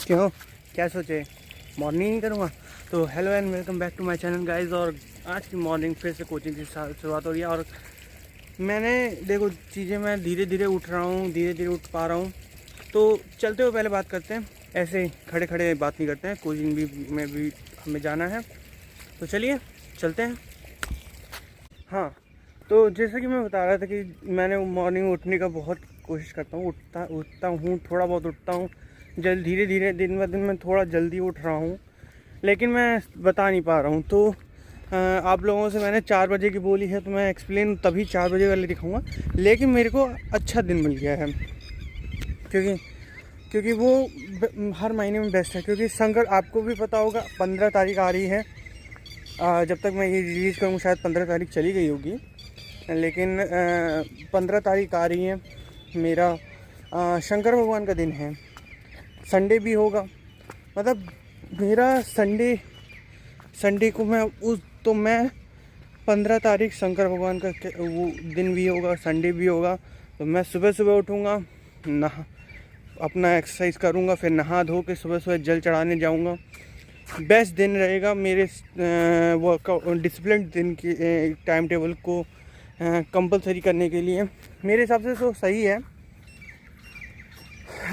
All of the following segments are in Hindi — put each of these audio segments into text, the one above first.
क्यों, क्या सोचे मॉर्निंग नहीं करूँगा? तो hello and welcome back to my channel guys. और आज की मॉर्निंग फिर से कोचिंग की शुरुआत हो रही है। और मैंने देखो चीज़ें मैं धीरे धीरे उठ रहा हूँ, धीरे धीरे उठ पा रहा हूँ। तो चलते हुए पहले बात करते हैं, ऐसे खड़े खड़े बात नहीं करते हैं। कोचिंग भी में भी हमें जाना है, तो चलिए चलते हैं। हाँ, तो जैसा कि मैं बता रहा था कि मैंने मॉर्निंग उठने का बहुत कोशिश करता हूँ, उठता हूँ, थोड़ा बहुत उठता हूँ। धीरे धीरे दिन ब दिन मैं थोड़ा जल्दी उठ रहा हूँ, लेकिन मैं बता नहीं पा रहा हूँ। तो आप लोगों से मैंने 4 बजे की बोली है, तो मैं एक्सप्लेन तभी 4 बजे वाले दिखाऊंगा। लेकिन मेरे को अच्छा दिन मिल गया है, क्योंकि वो हर महीने में बेस्ट है। क्योंकि संकट आपको भी पता होगा 15 तारीख आ रही है। जब तक मैं ये रिलीज़ करूँ शायद 15 तारीख चली गई होगी, लेकिन 15 तारीख आ रही है। मेरा शंकर भगवान का दिन है, संडे भी होगा। मतलब मेरा संडे को मैं 15 तारीख शंकर भगवान का वो दिन भी होगा, संडे भी होगा। तो मैं सुबह सुबह उठूँगा, अपना एक्सरसाइज करूँगा, फिर नहा धो के सुबह सुबह जल चढ़ाने जाऊँगा। बेस्ट दिन रहेगा मेरे वर्कआउट डिसिप्लिन दिन की टाइम टेबल को कंपलसरी करने के लिए। मेरे हिसाब से तो सही है।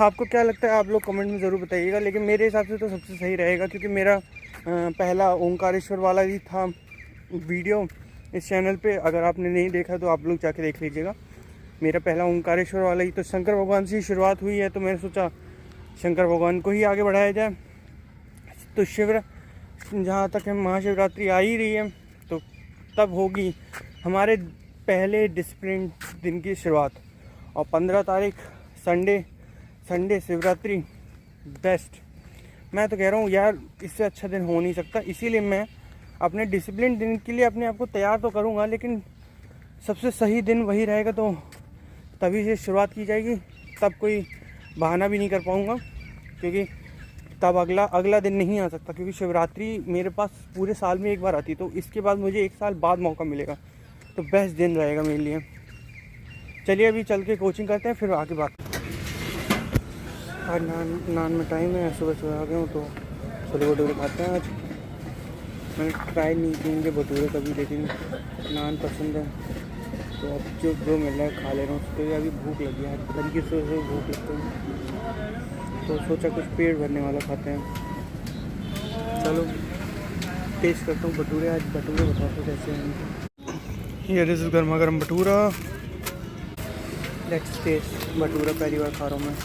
आपको क्या लगता है आप लोग कमेंट में ज़रूर बताइएगा, लेकिन मेरे हिसाब से तो सबसे सही रहेगा। क्योंकि मेरा पहला ओंकारेश्वर वाला ही था वीडियो इस चैनल पे। अगर आपने नहीं देखा तो आप लोग जाके देख लीजिएगा। मेरा पहला ओंकारेश्वर वाला ही, तो शंकर भगवान से ही शुरुआत हुई है। तो मैंने सोचा शंकर भगवान को ही आगे बढ़ाया जाए। तो जहाँ तक है महाशिवरात्रि आ ही रही है, तो तब होगी हमारे पहले डिसिप्लिन दिन की शुरुआत। और 15 तारीख संडे शिवरात्रि बेस्ट। मैं तो कह रहा हूँ यार, इससे अच्छा दिन हो नहीं सकता। इसीलिए मैं अपने डिसिप्लिन दिन के लिए अपने आप को तैयार तो करूँगा, लेकिन सबसे सही दिन वही रहेगा। तो तभी से शुरुआत की जाएगी, तब कोई बहाना भी नहीं कर पाऊँगा, क्योंकि तब अगला दिन नहीं आ सकता। क्योंकि शिवरात्रि मेरे पास पूरे साल में एक बार आती, तो इसके बाद मुझे 1 साल बाद मौका मिलेगा। तो बेस्ट दिन रहेगा मेरे लिए। चलिए अभी चल के कोचिंग करते हैं, फिर आगे बात। आज नान में टाइम है, सुबह सुबह आ गया हूँ, तो छोले भटूरे खाते हैं आज। मैंने ट्राई नहीं किए भटूरे कभी, लेकिन नान पसंद है, तो अब जो मिल रहा है खा ले रहा हूँ। तो अभी भूख लगी है, तरीके से भूख लगती है, तो सोचा कुछ पेट भरने वाला खाते हैं। चलो टेस्ट करता हूँ भटूरे। आज भटूरे बताओ तो कैसे हैं। ये दिस गर्मा गर्म भटूरा। लेट्स टेस्ट भटूरा, पहली बार खा रहा हूँ मैं।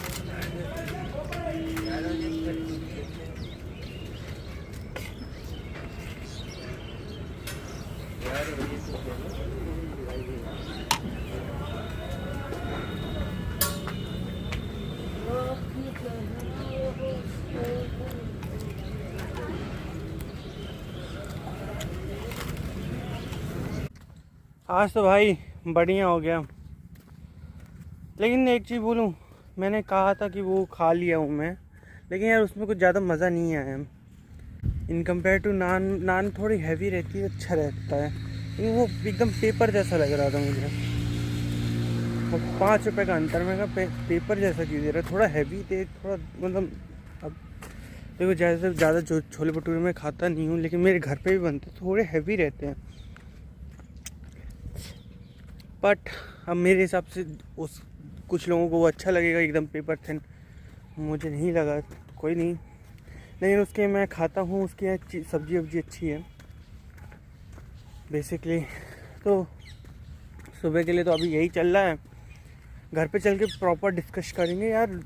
आज तो भाई बढ़िया हो गया, लेकिन एक चीज़ बोलूँ, मैंने कहा था कि वो खा लिया हूँ मैं, लेकिन यार उसमें कुछ ज़्यादा मज़ा नहीं आया। इन कंपेयर टू नान थोड़ी हैवी रहती है, अच्छा रहता है, लेकिन वो एकदम पेपर जैसा लग रहा था मुझे। और 5 रुपये का अंतर में पेपर जैसा क्यों दे रहा है, थोड़ा हैवी थे, थोड़ा मतलब। अब देखो जैसे ज़्यादा जो छोले भटूरे में खाता नहीं हूँ, लेकिन मेरे घर पे भी बनते, थोड़े हैवी रहते हैं। बट अब मेरे हिसाब से कुछ लोगों को वो अच्छा लगेगा, एकदम पेपर थिन। मुझे नहीं लगा, कोई नहीं। लेकिन उसके मैं खाता हूँ, उसकी सब्जी वब्जी अच्छी है बेसिकली। तो सुबह के लिए तो अभी यही चल रहा है। घर पे चल के प्रॉपर डिस्कस करेंगे यार,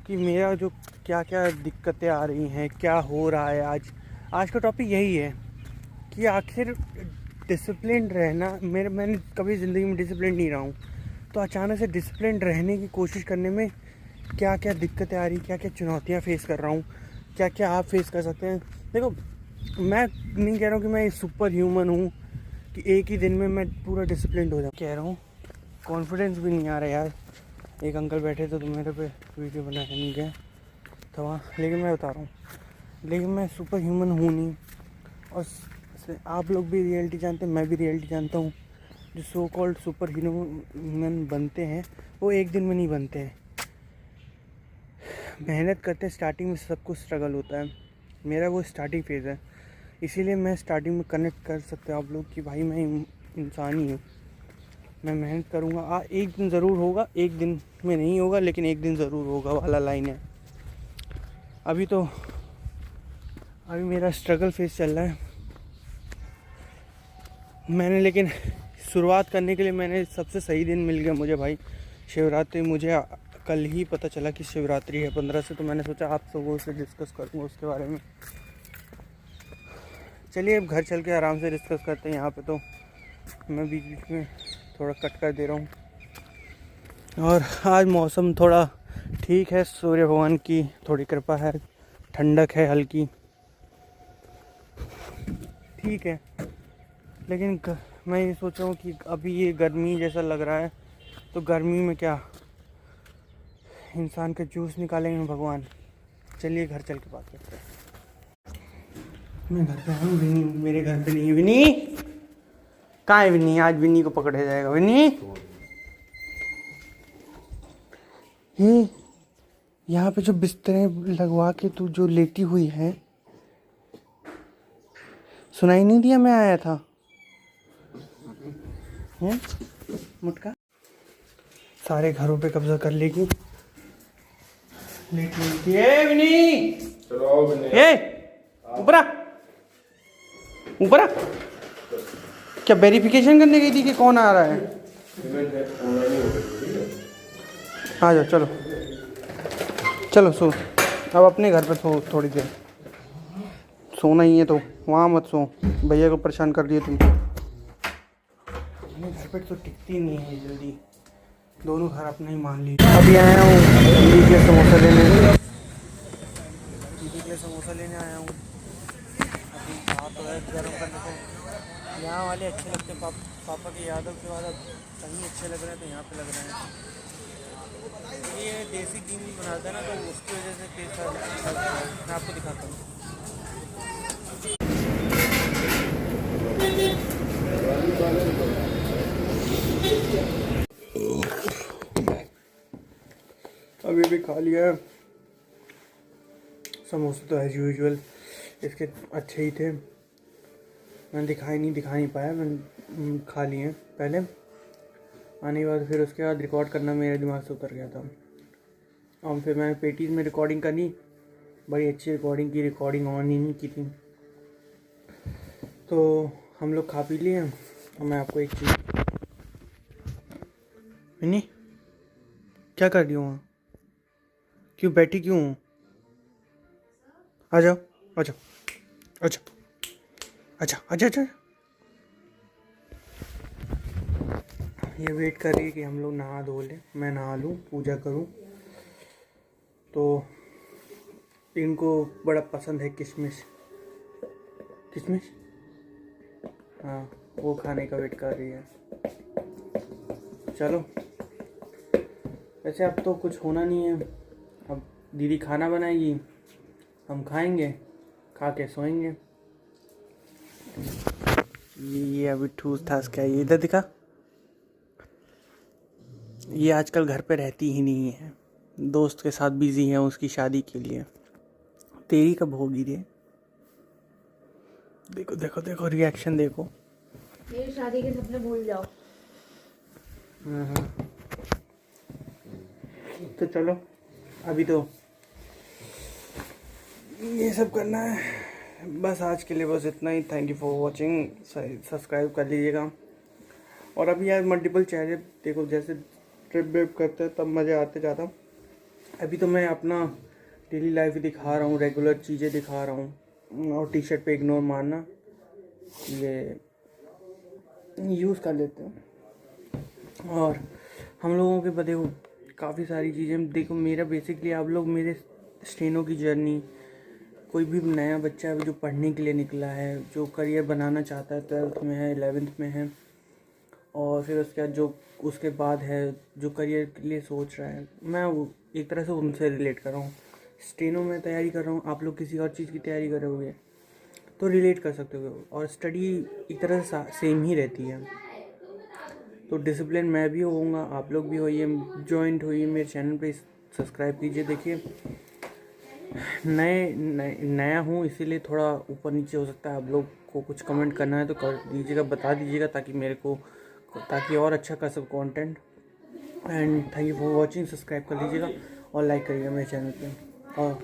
कि मेरा जो क्या क्या दिक्कतें आ रही हैं, क्या हो रहा है। आज का टॉपिक यही है कि आखिर डिसिप्लिन रहना। मैंने कभी ज़िंदगी में डिसिप्लिन नहीं रहा हूँ, तो अचानक से डिसिप्लिन रहने की कोशिश करने में क्या क्या दिक्कतें आ रही, क्या क्या चुनौतियाँ फेस कर रहा हूँ, क्या क्या आप फेस कर सकते हैं। देखो मैं नहीं कह रहा हूँ कि मैं सुपर ह्यूमन हूँ कि एक ही दिन में मैं पूरा डिसिप्लिन हो जाऊँ। कह रहा हूँ कॉन्फिडेंस भी नहीं आ रहा यार। एक अंकल बैठे थे तो मेरे पे वीडियो बनाया नहीं गया था वहाँ, लेकिन मैं बता रहा हूँ, लेकिन मैं सुपर ह्यूमन हूँ नहीं। और आप लोग भी रियलिटी जानते हैं, मैं भी रियलिटी जानता हूँ। जो सो कॉल्ड सुपर ह्यूमन बनते हैं वो एक दिन में नहीं बनते हैं। मेहनत करते स्टार्टिंग में सब कुछ स्ट्रगल होता है, मेरा वो स्टार्टिंग फेज़ है, इसीलिए मैं स्टार्टिंग में कनेक्ट कर सकते हो आप लोग कि भाई मैं इंसान ही हूँ, मैं मेहनत करूँगा, एक दिन ज़रूर होगा, एक दिन में नहीं होगा लेकिन एक दिन ज़रूर होगा वाला लाइन है। अभी मेरा स्ट्रगल फेज़ चल रहा है। मैंने लेकिन शुरुआत करने के लिए मैंने सबसे सही दिन मिल गया मुझे भाई, शिवरात्रि। मुझे कल ही पता चला कि शिवरात्रि है 15 से, तो मैंने सोचा आप लोगों से डिस्कस करूँगा उसके बारे में। चलिए अब घर चल के आराम से डिस्कस करते हैं। यहाँ पे तो मैं बीच बीच में थोड़ा कट कर दे रहा हूँ। और आज मौसम थोड़ा ठीक है, सूर्य भगवान की थोड़ी कृपा है, ठंडक है हल्की, ठीक है। लेकिन मैं ये सोच रहा हूँ कि अभी ये गर्मी जैसा लग रहा है, तो गर्मी में क्या इंसान का जूस निकालेंगे भगवान। चलिए घर चल के बात करते हैं। मैं घर पे हूँ, विनी मेरे घर पे नहीं है। विनी कहाँ है? विनी आज विनी को पकड़ा जाएगा। विनी ये यहाँ पे जो बिस्तरे लगवा के तू जो लेटी हुई है, सुनाई नहीं दिया मैं आया था? हैं मुटका सारे घरों पे कब्जा कर लेगी। लेटी है विनी, चलो आओ विनी, ऊपर आ, ऊपर आ। क्या वेरिफिकेशन करने गई थी कि कौन आ रहा है? आ जाओ, चलो चलो सो। अब अपने घर पे सो थोड़ी देर, सोना ही है तो वहाँ मत सो, भैया को परेशान कर दिए तुम। अपने घर पे तो टिकती नहीं है जल्दी, दोनों घर अपना ही मान ली। अभी आया हूँ दीदी के लिए समोसा लेने आया हूँ। अभी बात हो है गर्म करने को, यहाँ वाले अच्छे लगते हैं। पापा के यादव के बाद अब कहीं अच्छे लग रहे हैं तो यहाँ पे लग रहे हैं। ये देसी घी भी बनाता है ना, तो उसकी वजह से टेस्ट आता है। मैं आपको दिखाता हूँ। अभी भी खा लिया समोसे, तो एज यूजुअल इसके अच्छे ही थे, मैंने दिखा नहीं पाया। मैंने खा लिए पहले, आने के बाद फिर उसके बाद रिकॉर्ड करना मेरे दिमाग से उतर गया था। और फिर मैंने पेटीज में रिकॉर्डिंग करनी, बड़ी अच्छी रिकॉर्डिंग ऑन ही नहीं की थी। तो हम लोग खा पी लिए। और मैं आपको एक चीज़, मिनी क्या कर रही हूँ वहाँ? क्यों बैठी क्यों हूँ? आ जाओ आ जाओ अच्छा अच्छा अच्छा अच्छा। ये वेट कर रही है कि हम लोग नहा धो लें, मैं नहा लूँ, पूजा करूँ। तो इनको बड़ा पसंद है किशमिश, हाँ वो खाने का वेट कर रही है। चलो वैसे अब तो कुछ होना नहीं है, अब दीदी खाना बनाएगी, हम खाएंगे, खा के सोएंगे। ये अभी ठूस ठास क्या, ये इधर दिखा, ये आजकल घर पे रहती ही नहीं है, दोस्त के साथ बिजी है उसकी शादी के लिए। तेरी कब होगी रे? देखो देखो देखो रिएक्शन देखो। मेरी शादी के सपने भूल जाओ। तो चलो अभी तो ये सब करना है बस। आज के लिए बस इतना ही। Thank you for watching, subscribe कर लीजिएगा। और अभी यार मल्टीपल चेहरे देखो, जैसे ट्रिप व्रिप करते हैं तब मज़े आते ज़्यादा। अभी तो मैं अपना डेली लाइफ दिखा रहा हूँ, रेगुलर चीज़ें दिखा रहा हूँ। और टी शर्ट पे इग्नोर मारना, ये यूज़ कर लेते हैं। और हम लोगों के देखो काफ़ी सारी चीज़ें देखो। मेरा बेसिकली आप लोग मेरे स्टेनो की जर्नी, कोई भी नया बच्चा है जो पढ़ने के लिए निकला है, जो करियर बनाना चाहता है, 12th में है, 11th में है, और फिर उसके बाद है जो करियर के लिए सोच रहा है, मैं एक तरह से उनसे रिलेट कर रहा हूँ। स्टेनो में तैयारी कर रहा हूँ, आप लोग किसी और चीज़ की तैयारी कर रहे होगे तो रिलेट कर सकते हो। और स्टडी एक तरह से सेम ही रहती है, तो डिसिप्लिन मैं भी होऊंगा, आप लोग भी होइए, जॉइंट होइए मेरे चैनल पे, सब्सक्राइब कीजिए। देखिए नया हूँ इसीलिए थोड़ा ऊपर नीचे हो सकता है। आप लोग को कुछ कमेंट करना है तो कर दीजिएगा, बता दीजिएगा ताकि और अच्छा कर सकूँ content. And thank you for watching. Subscribe कर लीजिएगा और लाइक करिएगा मेरे चैनल पे। और